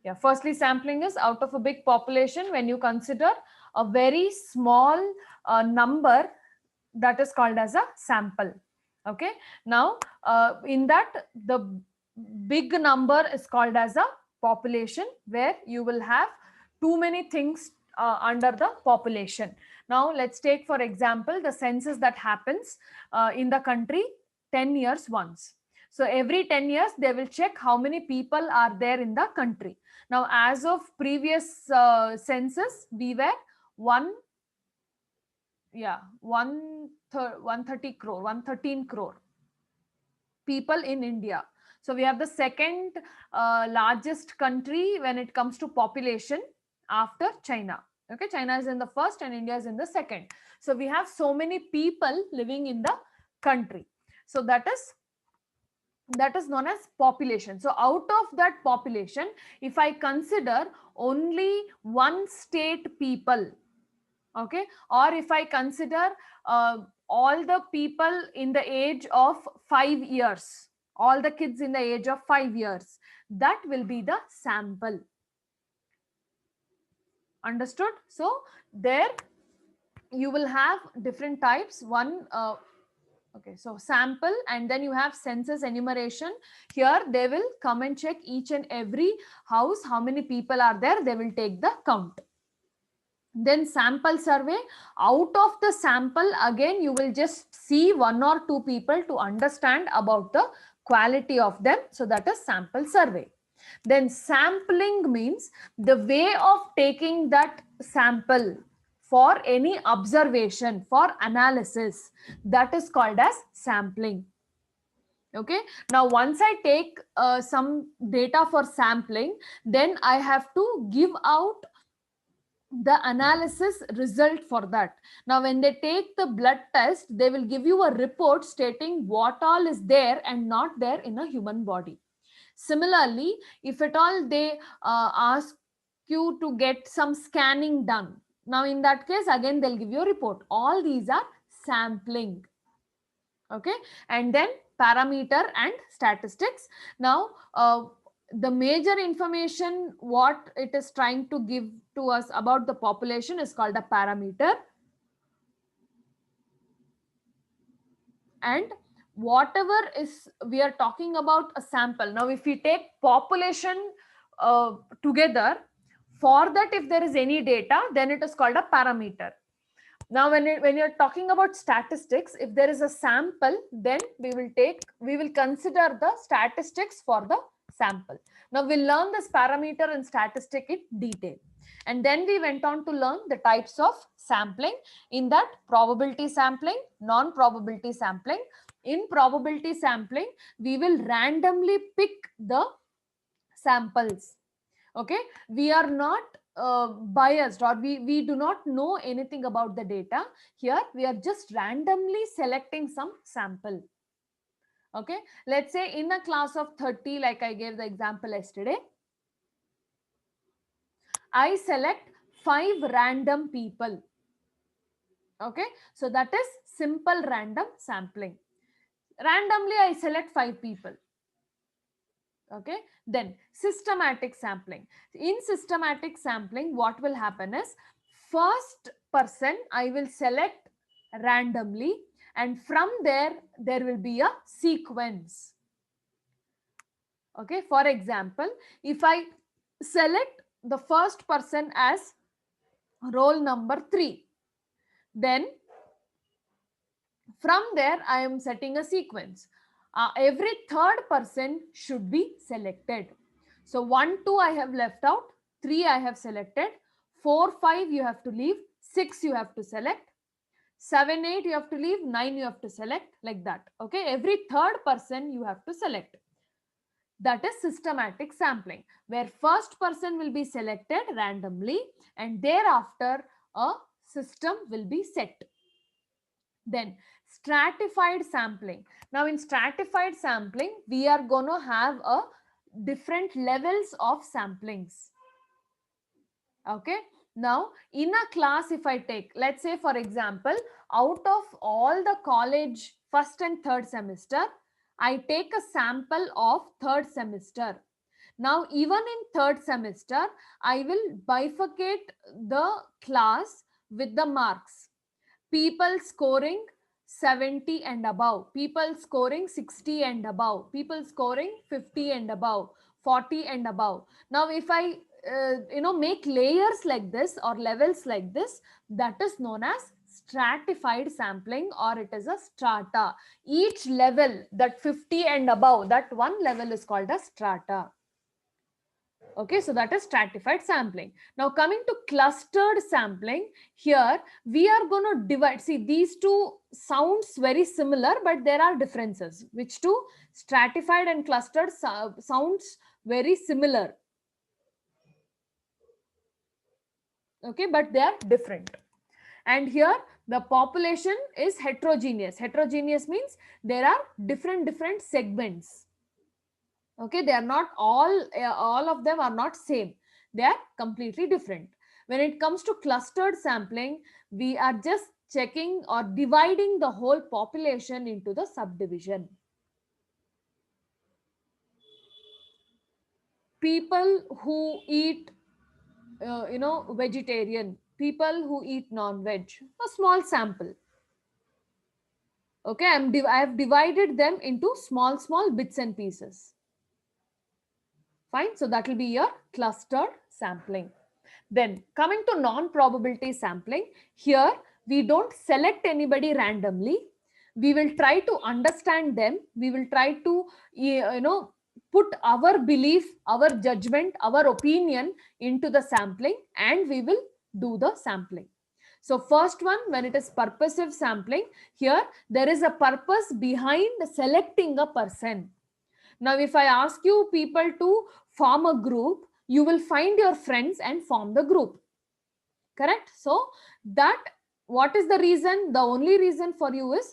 Yeah, firstly, sampling is out of a big population. When you consider a very small number, that is called as a sample. Okay, now in that, the big number is called as a population, where you will have too many things under the population. Now let's take for example the census that happens in the country 10 years once. So every 10 years they will check how many people are there in the country. Now as of previous census, we were one yeah 130 crore, 113 crore people in India. So we have the second largest country when it comes to population after China. Okay, China is in the first and India is in the second. So we have so many people living in the country. So that is known as population. So out of that population, if I consider only one state people, okay, or if I consider uh, all the people in the age of 5 years, all the kids in the age of 5 years, that will be the sample. Understood? So there you will have different types. One okay, so sample, and then you have census enumeration. Here they will come and check each and every house, how many people are there, they will take the count. Then sample survey. Out of the sample, again you will just see one or two people to understand about the quality of them, so that is sample survey. Then sampling means the way of taking that sample for any observation, for analysis, that is called as sampling. Okay, now once I take some data for sampling, then I have to give out the analysis result for that. Now when they take the blood test, they will give you a report stating what all is there and not there in a human body. Similarly, if at all they ask you to get some scanning done, now in that case again they'll give you a report. All these are sampling. Okay, and then parameter and statistics. Now the major information what it is trying to give to us about the population is called a parameter, and whatever is we are talking about a sample. Now if we take population together, for that if there is any data, then it is called a parameter. Now when you're talking about statistics, if there is a sample, then we will consider the statistics for the sample. Now we'll learn this parameter and statistic in detail, and then we went on to learn the types of sampling. In that, probability sampling, non-probability sampling. In probability sampling, we will randomly pick the samples. Okay, we are not biased, or we do not know anything about the data. Here we are just randomly selecting some sample. Okay, let's say in a class of 30, like I gave the example yesterday, I select 5 random people. Okay, so that is simple random sampling. Randomly I select 5 people. Okay, then systematic sampling. In systematic sampling, what will happen is, first person I will select randomly, and from there will be a sequence. Okay, for example, if I select the first person as roll number 3, then from there I am setting a sequence. Every third person should be selected. So 1, 2 I have left out, 3 I have selected, 4, 5 you have to leave, 6 you have to select, 7, 8 you have to leave, 9 you have to select, like that. Okay, every third person you have to select. That is systematic sampling, where first person will be selected randomly and thereafter a system will be set. Then stratified sampling. Now in stratified sampling, we are going to have a different levels of samplings. Okay, now in a class, if I take, let's say for example, out of all the college first and third semester, I take a sample of third semester. Now, even in third semester, I will bifurcate the class with the marks. People scoring 70 and above, people scoring 60 and above, people scoring 50 and above, 40 and above. Now, if I make layers like this or levels like this, that is known as stratified sampling, or it is a strata. Each level, that 50 and above, that one level is called a strata. Okay, so that is stratified sampling. Now coming to clustered sampling, here we are going to divide. See, these two sounds very similar, but there are differences. Which two? Stratified and clustered sounds very similar. Okay, but they are different. And here the population is heterogeneous. Heterogeneous means there are different segments. Okay, they are not all of them are not same, they are completely different. When it comes to clustered sampling, we are just checking or dividing the whole population into the subdivision. People who eat vegetarian, people who eat non-veg, a small sample. Okay, I have divided them into small bits and pieces. Fine, so that will be your clustered sampling. Then coming to non-probability sampling, here we don't select anybody randomly. We will try to understand them. We will try to put our belief, our judgment, our opinion into the sampling, and we will do the sampling. So first one, when it is purposive sampling, here there is a purpose behind selecting a person. Now, if I ask you people to form a group, you will find your friends and form the group. Correct? So, that what is the reason? The only reason for you is,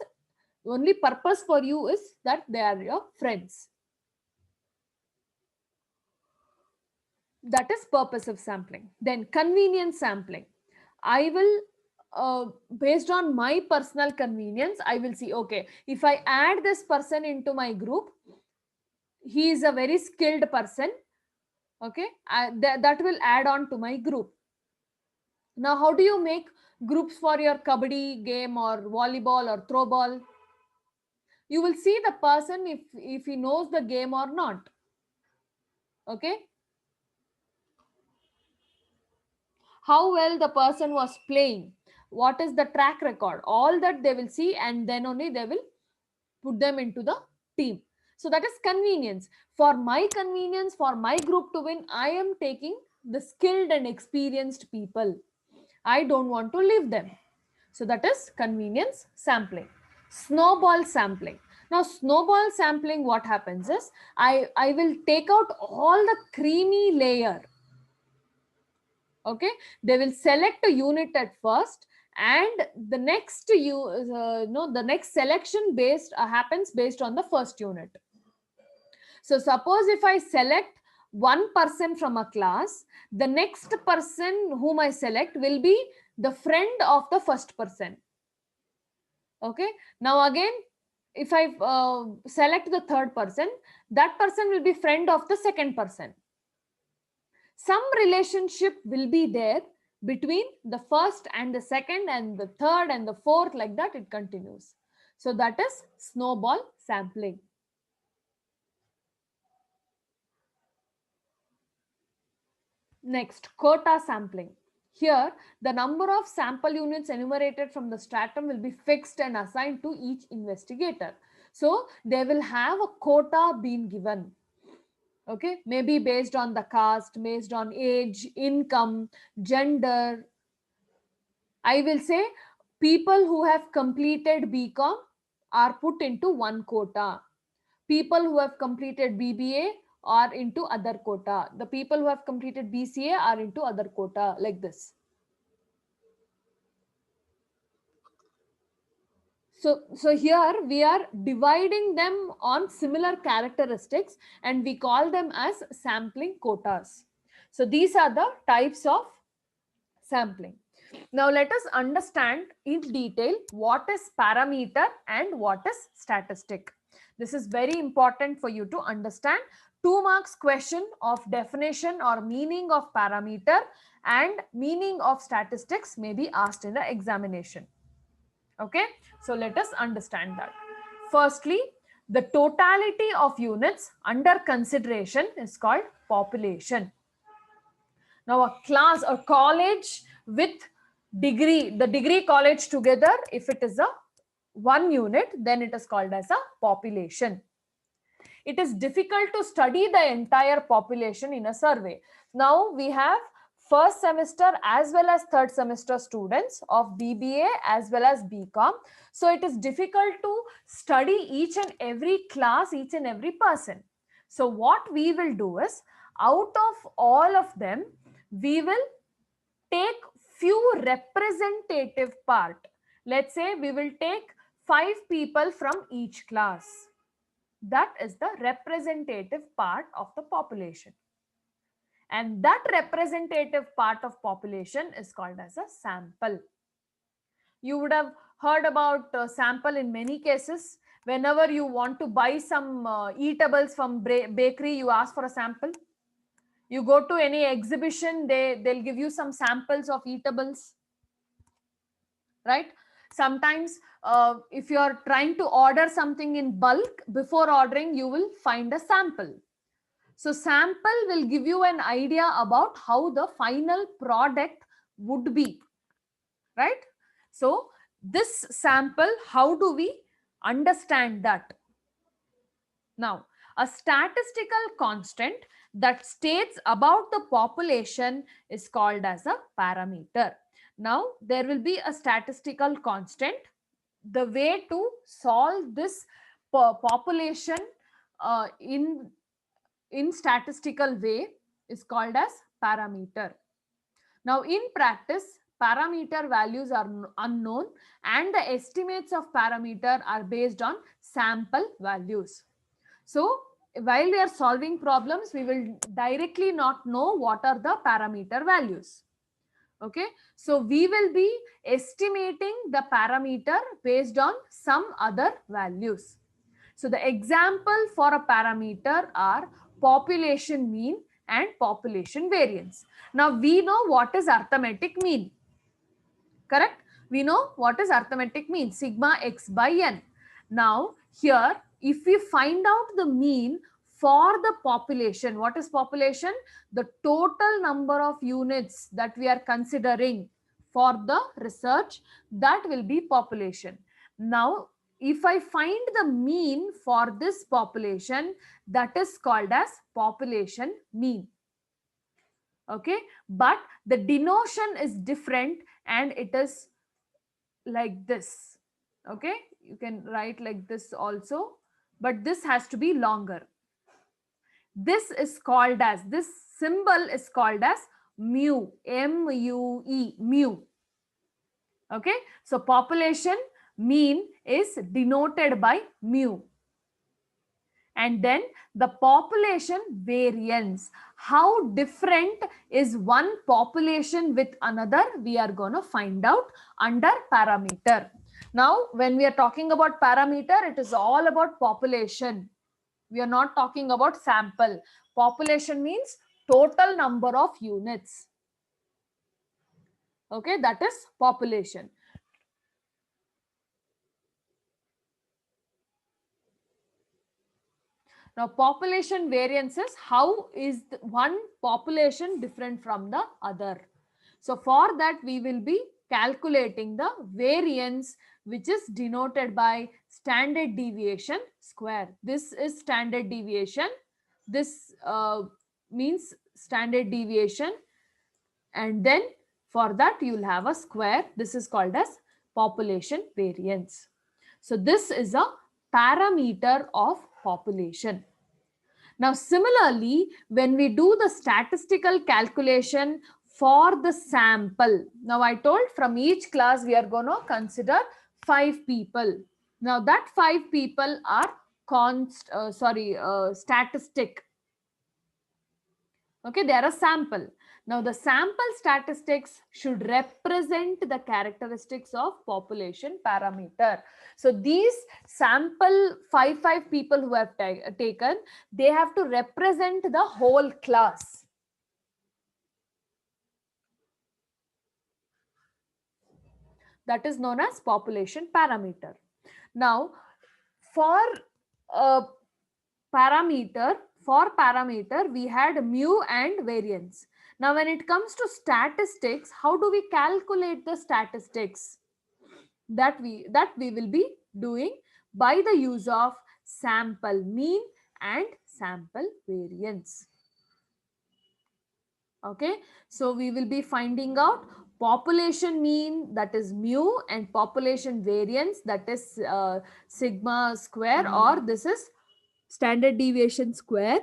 only purpose for you is that they are your friends. That is purposive sampling. Then convenience sampling. I will based on my personal convenience, I will see, okay, if I add this person into my group, he is a very skilled person. Okay, that will add on to my group. Now, how do you make groups for your kabaddi game or volleyball or throw ball? You will see the person if he knows the game or not. Okay, how well the person was playing, what is the track record, all that they will see, and then only they will put them into the team. So that is convenience. For my convenience, for my group to win, I am taking the skilled and experienced people. I don't want to leave them. So that is convenience sampling. Snowball sampling. Now, snowball sampling, what happens is, I will take out all the creamy layer. Okay, they will select a unit at first, and the next the next selection happens based on the first unit. So suppose if I select one person from a class, the next person whom I select will be the friend of the first person. Okay, now again, if I select the third person, that person will be friend of the second person. Some relationship will be there between the first and the second and the third and the fourth, like that it continues. So that is snowball sampling. Next, quota sampling. Here, the number of sample units enumerated from the stratum will be fixed and assigned to each investigator. So they will have a quota being given. Okay, maybe based on the caste, based on age, income, gender. I will say people who have completed BCom are put into one quota. People who have completed BBA are into other quota. The people who have completed BCA are into other quota, like this. So here we are dividing them on similar characteristics, and we call them as sampling quotas. So these are the types of sampling. Now let us understand in detail what is parameter and what is statistic. This is very important for you to understand 2 marks question of definition or meaning of parameter and meaning of statistics may be asked in the examination. Okay, so let us understand that. Firstly, the totality of units under consideration is called population. Now a class or college with degree, the degree college together, if it is a 1 unit, then it is called as a population. It is difficult to study the entire population in a survey. Now we have first semester as well as third semester students of BBA as well as BCom. So it is difficult to study each and every class, each and every person. So what we will do is, out of all of them, we will take few representative part. Let's say we will take 5 people from each class. That is the representative part of the population. And that representative part of population is called as a sample. You would have heard about sample in many cases. Whenever you want to buy some eatables from bakery, you ask for a sample. You go to any exhibition, they'll give you some samples of eatables, right? Sometimes if you are trying to order something in bulk, before ordering, you will find a sample. So sample will give you an idea about how the final product would be, right? So this sample, how do we understand that? Now, a statistical constant that states about the population is called as a parameter. Now, there will be a statistical constant. The way to solve this population in statistical way is called as parameter. Now, in practice, parameter values are unknown and the estimates of parameter are based on sample values. So, while we are solving problems, we will directly not know what are the parameter values. Okay, so we will be estimating the parameter based on some other values. So the example for a parameter are population mean and population variance. Now we know what is arithmetic mean, correct? We know what is arithmetic mean, sigma x by n. Now here, if we find out the mean for the population, what is population? The total number of units that we are considering for the research, that will be population. Now, if I find the mean for this population, that is called as population mean. Okay, but the denotation is different and it is like this. Okay, you can write like this also, but this has to be longer. This is called as, this symbol is called as mu, M-U-E, mu. Okay, so population mean is denoted by mu. And then the population variance. How different is one population with another? We are going to find out under parameter. Now, when we are talking about parameter, it is all about population. We are not talking about sample. Population means total number of units. Okay, that is population. Now, population variance is how is one population different from the other. So, for that we will be calculating the variance, which is denoted by standard deviation square. This is standard deviation. This means standard deviation. And then for that you will have a square. This is called as population variance. So, this is a parameter of population. Now, similarly, when we do the statistical calculation for the sample, now I told from each class we are going to consider 5 people. Now, that 5 people are statistic. Okay, they are a sample. Now the sample statistics should represent the characteristics of population parameter. So these sample five people who have taken, they have to represent the whole class. That is known as population parameter. Now for uh, parameter we had mu and variance. Now when it comes to statistics, how do we calculate the statistics? That we will be doing by the use of sample mean and sample variance. Okay, so we will be finding out population mean, that is mu, and population variance, that is sigma square, or this is standard deviation square.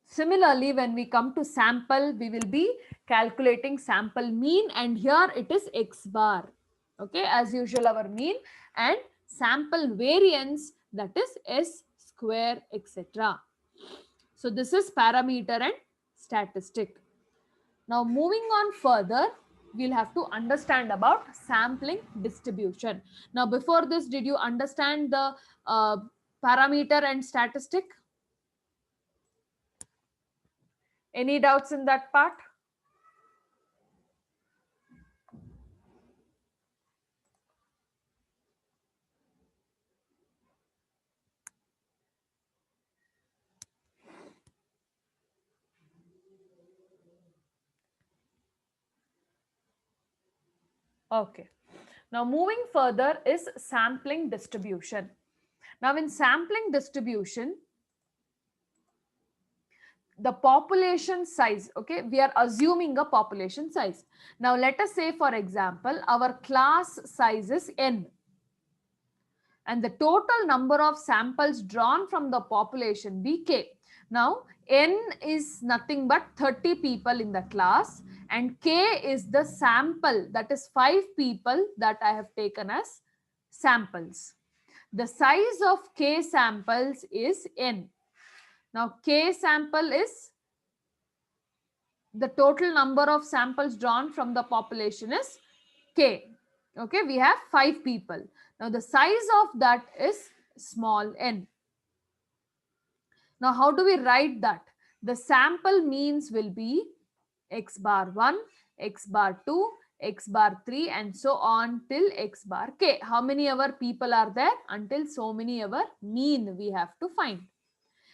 Similarly, when we come to sample, we will be calculating sample mean, and here it is x bar. Okay, as usual our mean, and sample variance, that is s square, etc. So this is parameter and statistic. Now moving on further, we'll have to understand about sampling distribution. Now before this, did you understand the parameter and statistic? Any doubts in that part? Okay. Now moving further is sampling distribution. Now in sampling distribution, the population size, okay, we are assuming a population size. Now let us say, for example, our class size is n, and the total number of samples drawn from the population be k. Now n is nothing but 30 people in the class, and k is the sample, that is 5 people that I have taken as samples. The size of k samples is n. Now k sample is the total number of samples drawn from the population is k. Okay, we have 5 people. Now the size of that is small n. Now how do we write that? The sample means will be x bar 1, x bar 2, x bar 3, and so on till x bar k. How many ever people are there? Until so many ever mean we have to find.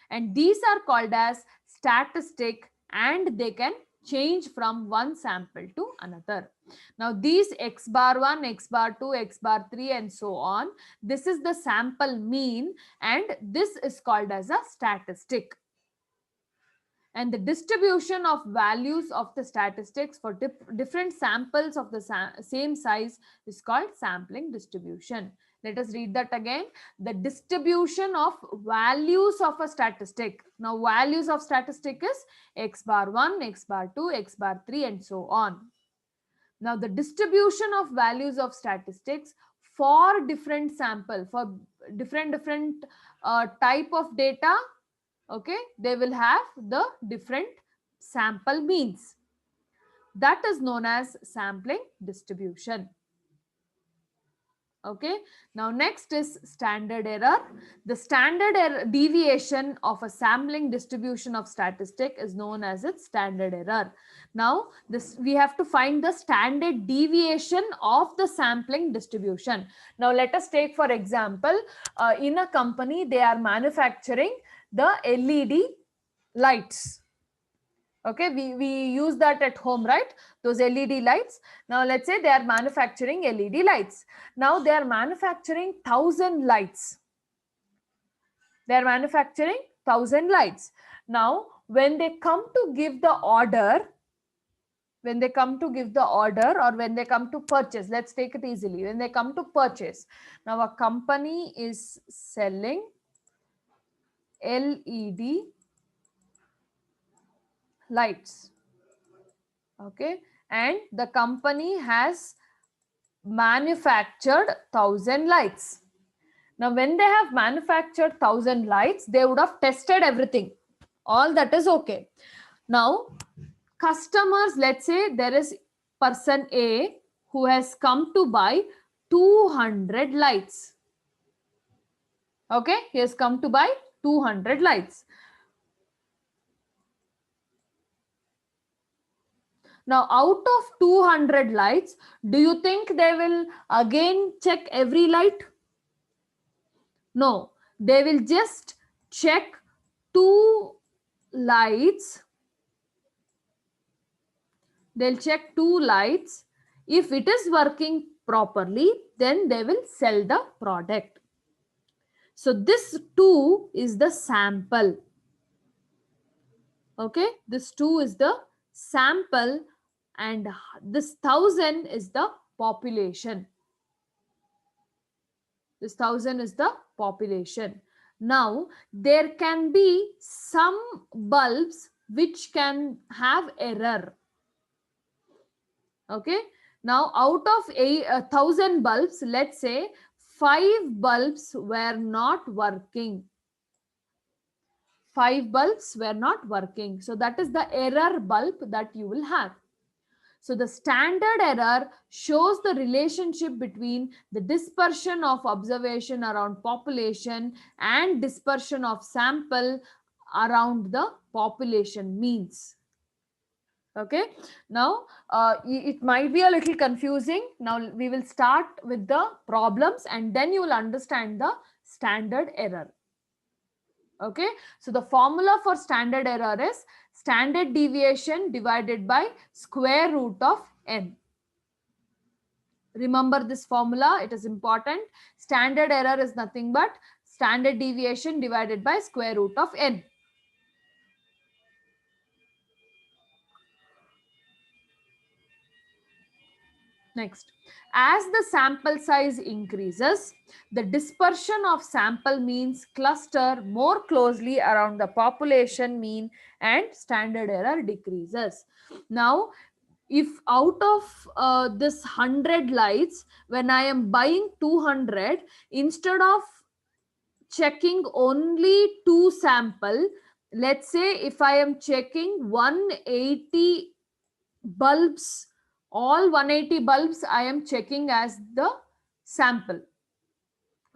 And these are called as statistic, and they can change from one sample to another. Now these x bar 1, x bar 2, x bar 3, and so on, this is the sample mean, and this is called as a statistic. And the distribution of values of the statistics for different samples of the same size is called sampling distribution. Let us read that again. The distribution of values of a statistic. Now values of statistic is x bar 1, x bar 2, x bar 3, and so on. Now the distribution of values of statistics for different sample, for different type of data, okay, they will have the different sample means. That is known as sampling distribution. Okay, now next is standard error. The standard error deviation of a sampling distribution of statistic is known as its standard error. Now this, we have to find the standard deviation of the sampling distribution. Now let us take, for example, in a company they are manufacturing the LED lights. Okay, we use that at home, right? Those LED lights. Now let's say they are manufacturing LED lights. Now they are manufacturing 1,000 lights. They are manufacturing 1,000 lights. Now when they come to give the order, or when they come to purchase, let's take it easily. When they come to purchase, now a company is selling LED lights. Okay, and the company has manufactured 1,000 lights. Now, when they have manufactured 1,000 lights, they would have tested everything. All that is okay. Now, customers, let's say there is person A who has come to buy 200 lights. Okay, he has come to buy 200 lights. Now, out of 200 lights, do you think they will again check every light? No, they will just check 2 lights. They'll check 2 lights. If it is working properly, then they will sell the product. So this 2 is the sample. Okay, this 2 is the sample and this 1,000 is the population. This 1,000 is the population. Now, there can be some bulbs which can have error. Okay, now out of 1,000 bulbs, let's say 5 bulbs were not working. 5 bulbs were not working. So that is the error bulb that you will have. So the standard error shows the relationship between the dispersion of observation around population and dispersion of sample around the population means. Okay, now it might be a little confusing. Now we will start with the problems and then you will understand the standard error. Okay, so the formula for standard error is standard deviation divided by square root of n. Remember this formula, it is important. Standard error is nothing but standard deviation divided by square root of n. Next, as the sample size increases, the dispersion of sample means cluster more closely around the population mean and standard error decreases. Now, if out of this 100 lights, when I am buying 200, instead of checking only 2 sample, let's say if I am checking 180 bulbs, all 180 bulbs I am checking as the sample.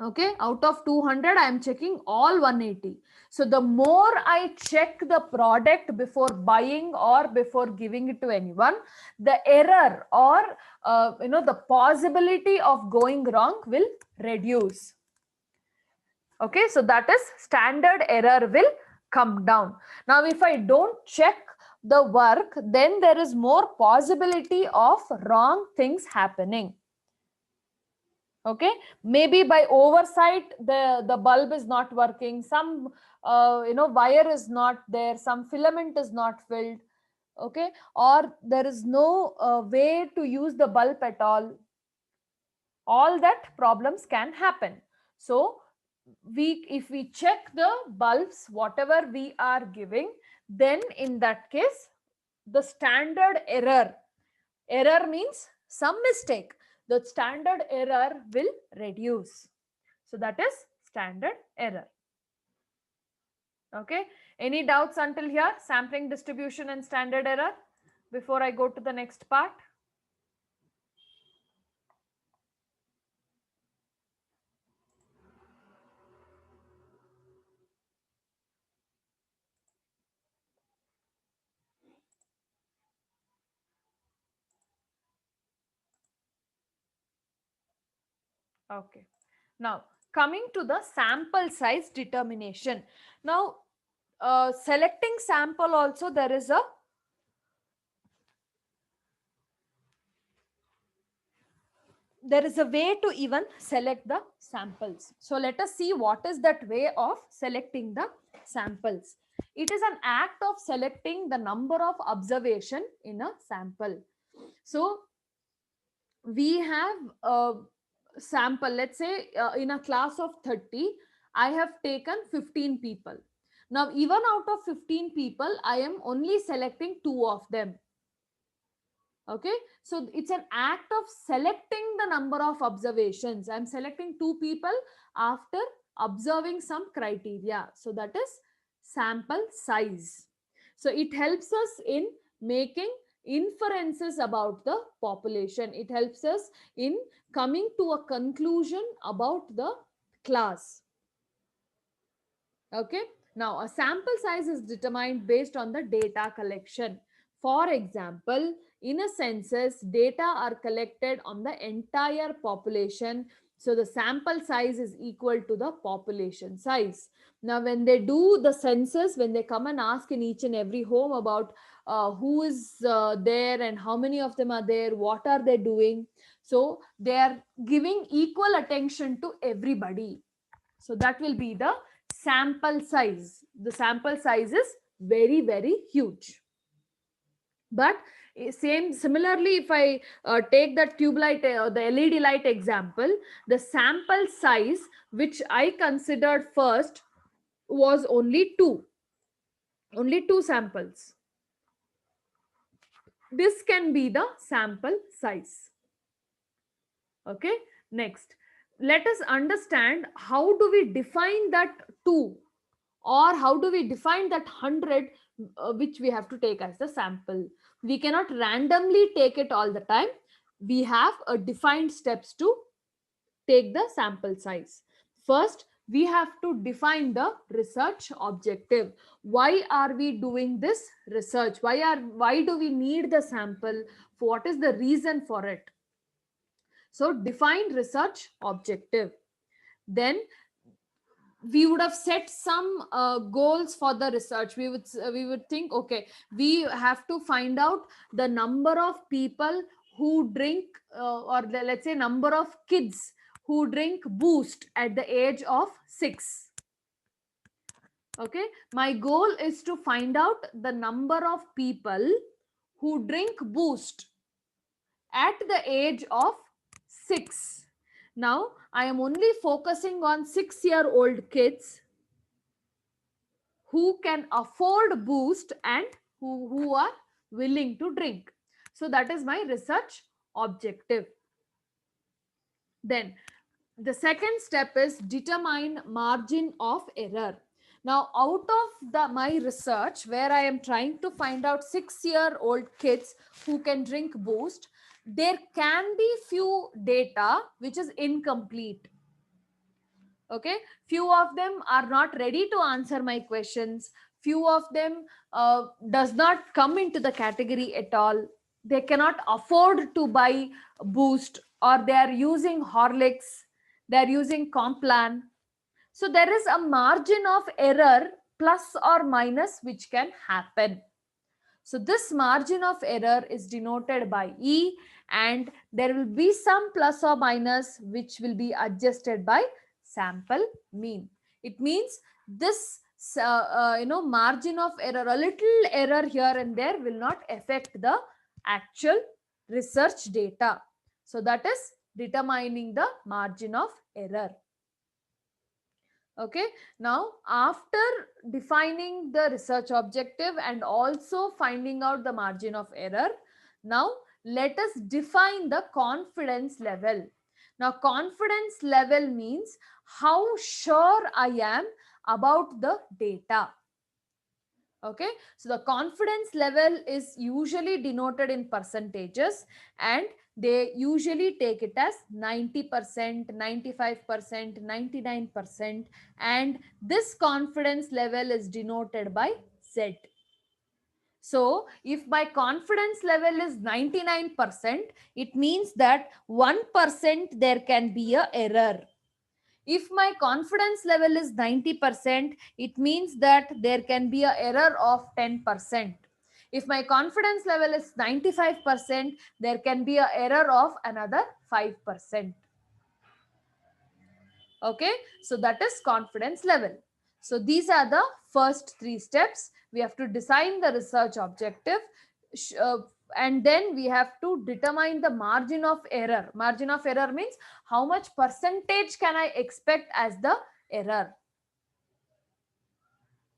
Okay, out of 200 I am checking all 180. So the more I check the product before buying or before giving it to anyone, the error or the possibility of going wrong will reduce. Okay, so that is standard error will come down. Now if I don't check the work, then there is more possibility of wrong things happening. Okay, maybe by oversight the bulb is not working, some wire is not there, some filament is not filled. Okay, or there is no way to use the bulb at all that problems can happen. So if we check the bulbs whatever we are giving, then in that case the standard error means some mistake, the standard error will reduce. So that is standard error. Okay, any doubts until here, sampling, distribution and standard error, before I go to the next part? Okay, now coming to the sample size determination. Now selecting sample also there is a way to even select the samples. So let us see what is that way of selecting the samples. It is an act of selecting the number of observation in a sample. So we have a sample, let's say in a class of 30, I have taken 15 people. Now, even out of 15 people, I am only selecting 2 of them. Okay, so it's an act of selecting the number of observations. I'm selecting two people after observing some criteria. So that is sample size. So it helps us in making inferences about the population. It helps us in coming to a conclusion about the class. Okay, now a sample size is determined based on the data collection. For example, in a census, data are collected on the entire population. So the sample size is equal to the population size. Now, when they do the census, when they come and ask in each and every home about who is there and how many of them are there, what are they doing, so they are giving equal attention to everybody. So that will be the sample size. The sample size is very, very huge. But similarly, if I take the tube light or the LED light example, the sample size which I considered first was only two samples. This can be the sample size. Okay, next, let us understand how do we define that 2, or how do we define that 100 which we have to take as the sample. We cannot randomly take it all the time. We have a defined steps to take the sample size. First, we have to define the research objective. Why are we doing this research? Why do we need the sample? What is the reason for it? So define research objective. Then we would have set some goals for the research. We would think, okay, we have to find out the number of people who drink or let's say number of kids who drink boost at the age of 6. Okay, my goal is to find out the number of people who drink boost at the age of 6. Now I am only focusing on 6-year-old kids who can afford boost and who are willing to drink. So that is my research objective. Then the second step is determine margin of error. Now out of my research where I am trying to find out 6-year-old kids who can drink boost, there can be few data which is incomplete. Okay, few of them are not ready to answer my questions. Few of them does not come into the category at all. They cannot afford to buy boost, or they are using Horlicks, they are using Complan. So there is a margin of error plus or minus which can happen. So this margin of error is denoted by E, and there will be some plus or minus which will be adjusted by sample mean. It means this margin of error, a little error here and there, will not affect the actual research data. So that is determining the margin of error. Okay, now after defining the research objective and also finding out the margin of error, now let us define the confidence level. Now confidence level means how sure I am about the data. Okay, so the confidence level is usually denoted in percentages, and they usually take it as 90%, 95%, 99%, and this confidence level is denoted by Z. So if my confidence level is 99%, it means that 1% there can be a error. If my confidence level is 90%, it means that there can be an error of 10%. If my confidence level is 95%, there can be an error of another 5%. Okay, so that is confidence level. So these are the first 3 steps. We have to design the research objective, and then we have to determine the margin of error. Margin of error means how much percentage can I expect as the error.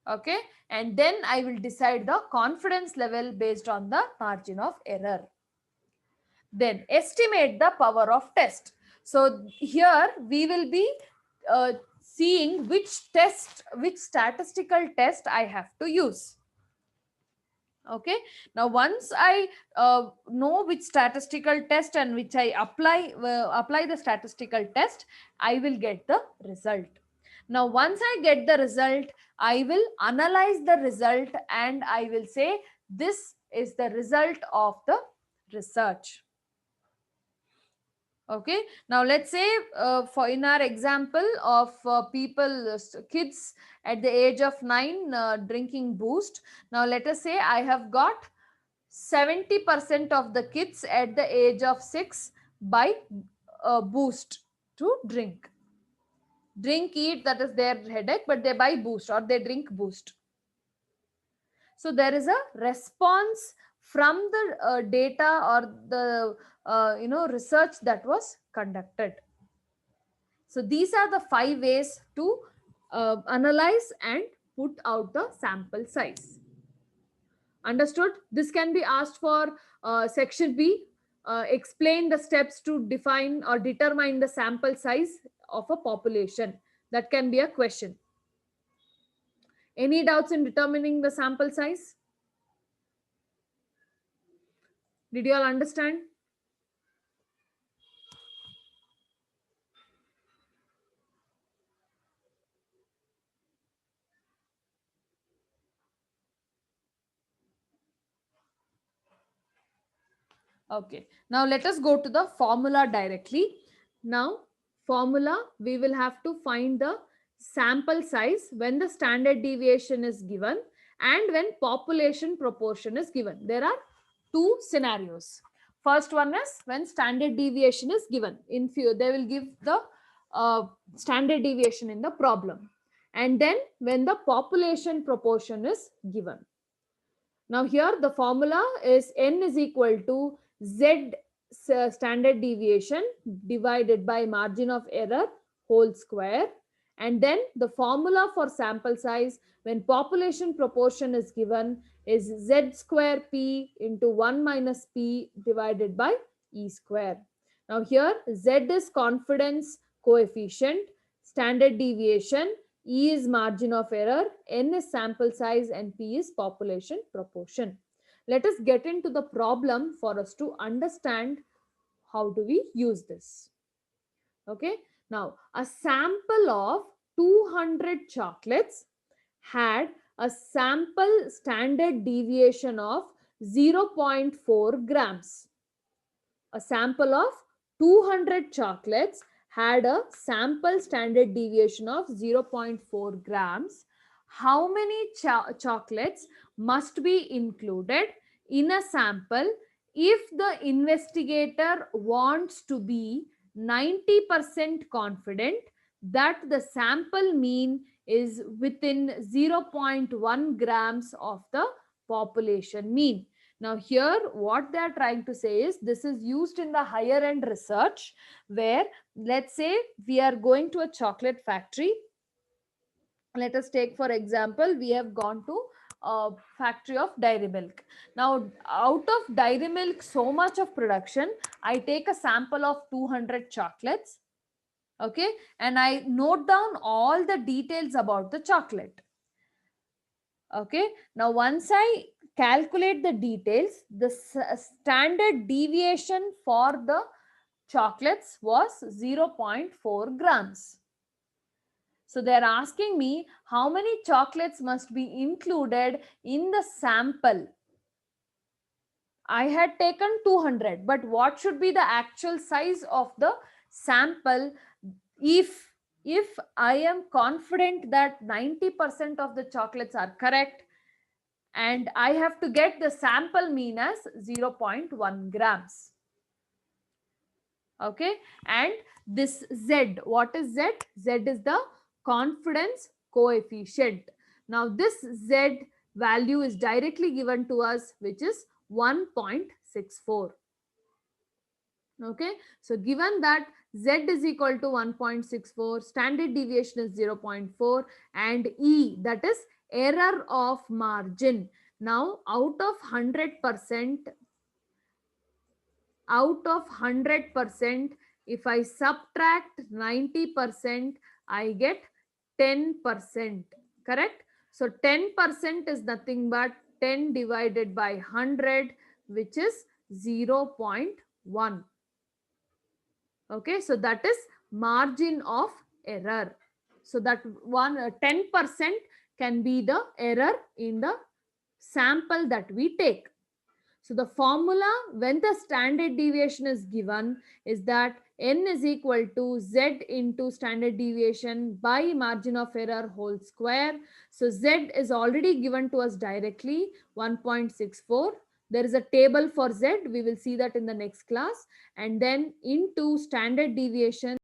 Okay, and then I will decide the confidence level based on the margin of error. Then estimate the power of test. So here we will be seeing which statistical test I have to use. Okay, now once I know which statistical test and which I apply the statistical test, I will get the result. Now once I get the result, I will analyze the result and I will say this is the result of the research. Okay, now let's say for in our example of kids at the age of 9 drinking Boost. Now let us say I have got 70% of the kids at the age of 6 buy Boost to drink, eat, that is their headache, but they buy Boost or they drink Boost. So there is a response from the data or the research that was conducted. So these are the 5 ways to analyze and put out the sample size. Understood? This can be asked for section B. Explain the steps to define or determine the sample size of a population. That can be a question. Any doubts in determining the sample size? Did you all understand? Okay, now let us go to the formula directly. Now, formula, we will have to find the sample size when the standard deviation is given and when population proportion is given. There are two scenarios. First one is when standard deviation is given. In few, they will give the standard deviation in the problem. And then when the population proportion is given. Now here the formula is n is equal to z standard deviation divided by margin of error whole square. And then the formula for sample size when population proportion is given is z square p into 1 minus p divided by e square. Now here z is confidence coefficient, standard deviation, E is margin of error, N is sample size, and P is population proportion. Let us get into the problem for us to understand how do we use this. Okay, now a sample of 200 chocolates had a sample standard deviation of 0.4 grams. A sample of 200 chocolates had a sample standard deviation of 0.4 grams. How many chocolates must be included in a sample if the investigator wants to be 90% confident that the sample mean is within 0.1 grams of the population mean? Now here what they are trying to say is this is used in the higher end research where let's say we are going to a chocolate factory. Let us take for example, we have gone to a factory of dairy milk. Now out of dairy milk so much of production, I take a sample of 200 chocolates. Okay, and I note down all the details about the chocolate. Okay, now once I calculate the details, the standard deviation for the chocolates was 0.4 grams. So they're asking me how many chocolates must be included in the sample. I had taken 200, but what should be the actual size of the sample if I am confident that 90% of the chocolates are correct and I have to get the sample mean as 0.1 grams. Okay, and this Z, what is Z? Z is the confidence coefficient. Now this Z value is directly given to us, which is 1.64. Okay, so given that Z is equal to 1.64, standard deviation is 0.4, and E, that is error of margin. Now out of 100%, out of 100%, if I subtract 90%, I get 10%. Correct? So 10% is nothing but 10 divided by 100, which is 0.1. Okay, so that is margin of error. So that 10% can be the error in the sample that we take. So the formula when the standard deviation is given is that n is equal to z into standard deviation by margin of error whole square. So z is already given to us directly, 1.64. There is a table for z. We will see that in the next class. And then into standard deviation,